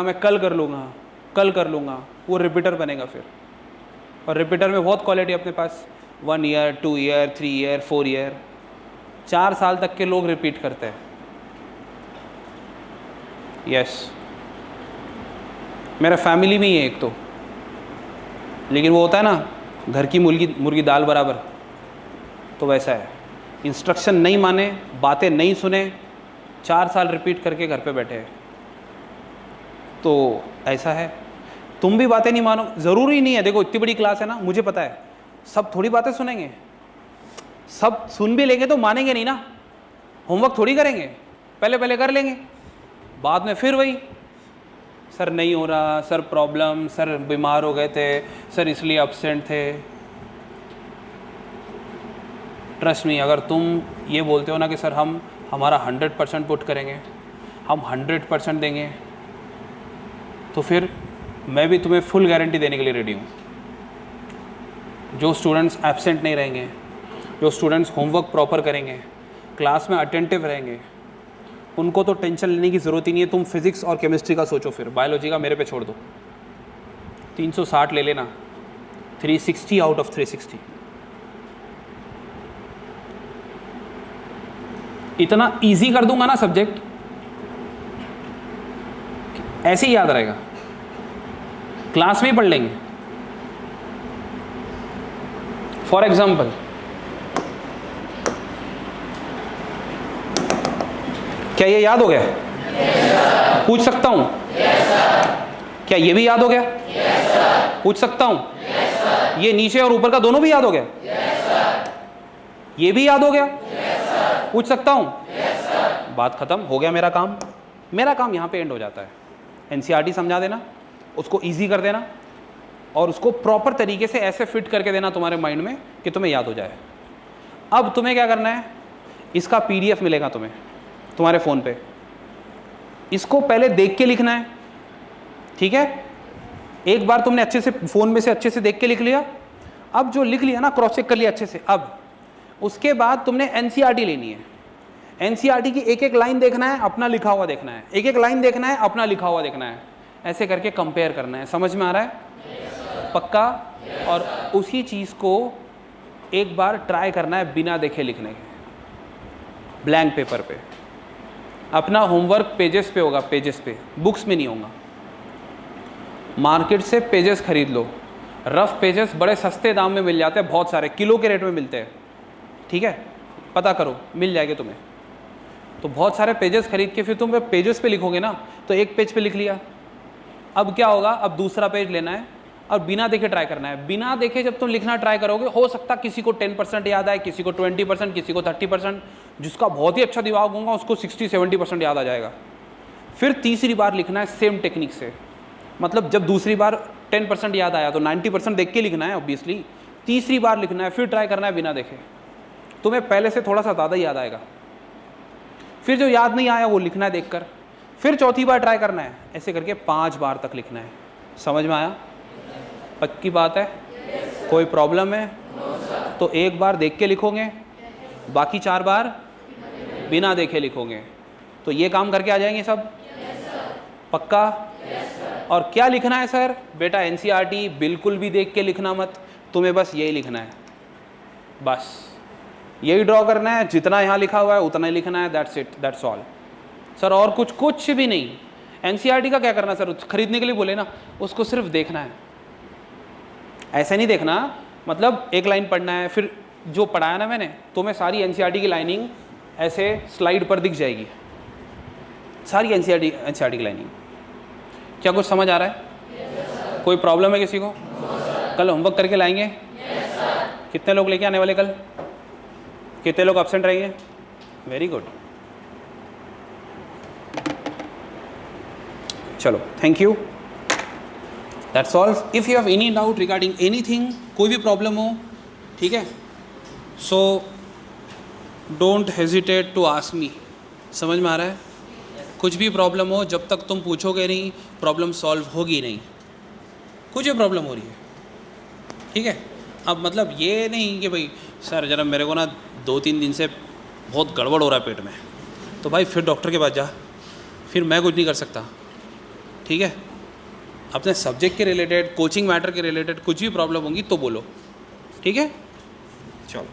मैं कल कर लूँगा, कल कर लूँगा, वो रिपीटर बनेगा फिर। और रिपीटर में बहुत क्वालिटी अपने पास, 1 ईयर, 2 ईयर, 3 ईयर, 4 ईयर, 4 साल तक के लोग रिपीट करते हैं। यस, मेरा फैमिली में ही है एक तो, लेकिन वो होता है ना घर की मुर्गी दाल बराबर, तो वैसा है। इंस्ट्रक्शन नहीं माने, बातें नहीं सुने, 4 साल रिपीट करके घर पे बैठे हैं। तो ऐसा है, तुम भी बातें नहीं मानो, ज़रूरी नहीं है। देखो इतनी बड़ी क्लास है ना, मुझे पता है सब थोड़ी बातें सुनेंगे, सब सुन भी लेंगे तो मानेंगे नहीं ना। होमवर्क थोड़ी करेंगे, पहले पहले कर लेंगे, बाद में फिर वही, सर नहीं हो रहा, सर प्रॉब्लम, सर बीमार हो गए थे, सर इसलिए एब्सेंट थे। ट्रस्ट मी, अगर तुम ये बोलते हो ना कि सर हम हमारा 100% पुट करेंगे, हम 100% देंगे, तो फिर मैं भी तुम्हें फुल गारंटी देने के लिए रेडी हूँ। जो स्टूडेंट्स एब्सेंट नहीं रहेंगे, जो स्टूडेंट्स होमवर्क प्रॉपर करेंगे, क्लास में अटेंटिव रहेंगे, उनको तो टेंशन लेने की ज़रूरत ही नहीं है। तुम फिज़िक्स और केमिस्ट्री का सोचो, फिर बायोलॉजी का मेरे पे छोड़ दो। 360 ले लेना, 360 आउट ऑफ 360। इतना इजी कर दूंगा ना सब्जेक्ट, ऐसे ही याद रहेगा, क्लास में ही पढ़ लेंगे। फॉर एग्जाम्पल, क्या ये याद हो गया? yes, पूछ सकता हूं? yes, क्या ये भी याद हो गया? yes, पूछ सकता हूं? yes, ये नीचे और ऊपर का दोनों भी याद हो गया? yes, ये भी याद हो गया? yes, पूछ सकता हूं? yes, बात खत्म हो गया। मेरा काम यहां पे एंड हो जाता है। एनसीईआरटी समझा देना, उसको इजी कर देना और उसको प्रॉपर तरीके से ऐसे फिट करके देना तुम्हारे माइंड में कि तुम्हें याद हो जाए। अब तुम्हें क्या करना है, इसका पीडीएफ मिलेगा तुम्हें तुम्हारे फ़ोन पे, इसको पहले देख के लिखना है, ठीक है? एक बार तुमने अच्छे से फ़ोन में से अच्छे से देख के लिख लिया, अब जो लिख लिया ना, क्रॉस चेक कर लिया अच्छे से, अब उसके बाद तुमने एनसीईआरटी लेनी है। एनसीईआरटी की एक एक लाइन देखना है, अपना लिखा हुआ देखना है, एक एक लाइन देखना है, अपना लिखा हुआ देखना है, ऐसे करके कंपेयर करना है। समझ में आ रहा है? पक्का? और उसी चीज़ को एक बार ट्राई करना है बिना देखे लिखने के, ब्लैंक पेपर पे। अपना होमवर्क पेजेस पे होगा, पेजेस पे, बुक्स में नहीं होगा। मार्केट से पेजेस खरीद लो, रफ पेजेस बड़े सस्ते दाम में मिल जाते हैं, बहुत सारे किलो के रेट में मिलते हैं, ठीक है? पता करो, मिल जाएंगे तुम्हें। तो बहुत सारे पेजेस खरीद के फिर तुम पेजेस पे लिखोगे ना, तो एक पेज पे लिख लिया, अब क्या होगा, अब दूसरा पेज लेना है और बिना देखे ट्राई करना है। बिना देखे जब तुम लिखना ट्राई करोगे, हो सकता किसी को 10% याद आए, किसी को 20%, किसी को 30%, जिसका बहुत ही अच्छा दिमाग होगा उसको 60-70% याद आ जाएगा। फिर तीसरी बार लिखना है सेम टेक्निक से, मतलब जब दूसरी बार 10% याद आया तो 90% देख के लिखना है ऑब्वियसली। तीसरी बार लिखना है, फिर ट्राई करना है बिना देखे, तुम्हें पहले से थोड़ा सा ज़्यादा याद आएगा। फिर जो याद नहीं आया वो लिखना है देखकर, फिर चौथी बार ट्राई करना है, ऐसे करके 5 बार तक लिखना है। समझ में आया? पक्की बात है? कोई प्रॉब्लम है? तो एक बार देख के लिखोगे, बाकी 4 बार बिना देखे लिखोगे, तो ये काम करके आ जाएंगे सब? पक्का? और क्या लिखना है सर? बेटा एनसीईआरटी बिल्कुल भी देख के लिखना मत, तुम्हें बस यही लिखना है, बस यही ड्रॉ करना है, जितना यहाँ लिखा हुआ है उतना ही लिखना है, that's it, that's all sir. और कुछ भी नहीं। एनसीईआरटी का क्या करना सर? खरीदने के लिए बोले ना, उसको सिर्फ देखना है, ऐसे नहीं देखना, मतलब एक लाइन पढ़ना है, फिर जो पढ़ाया ना मैंने तुम्हें सारी एनसीईआरटी की लाइनिंग ऐसे स्लाइड पर दिख जाएगी, सारी एनसीईआरटी की लाइनिंग। क्या कुछ समझ आ रहा है? yes, कोई प्रॉब्लम है किसी को? no, कल होमवर्क करके लाएंगे? yes, कितने लोग लेके आने वाले कल? कितने लोग एब्सेंट रहेंगे? वेरी गुड, चलो, thank you, that's all. If you have any doubt regarding anything, कोई भी प्रॉब्लम हो, ठीक है, so don't hesitate to ask me. समझ में आ रहा है? कुछ भी प्रॉब्लम हो, जब तक तुम पूछोगे नहीं प्रॉब्लम सॉल्व होगी नहीं। कुछ भी प्रॉब्लम हो रही है, ठीक है? अब मतलब ये नहीं कि भाई सर जरा मेरे को ना 2-3 दिन से बहुत गड़बड़ हो रहा है पेट में, तो भाई फिर डॉक्टर के पास जा, फिर मैं कुछ नहीं कर सकता। ठीक है, अपने सब्जेक्ट के रिलेटेड, कोचिंग मैटर के रिलेटेड कुछ भी प्रॉब्लम होगी तो बोलो, ठीक है, चलो।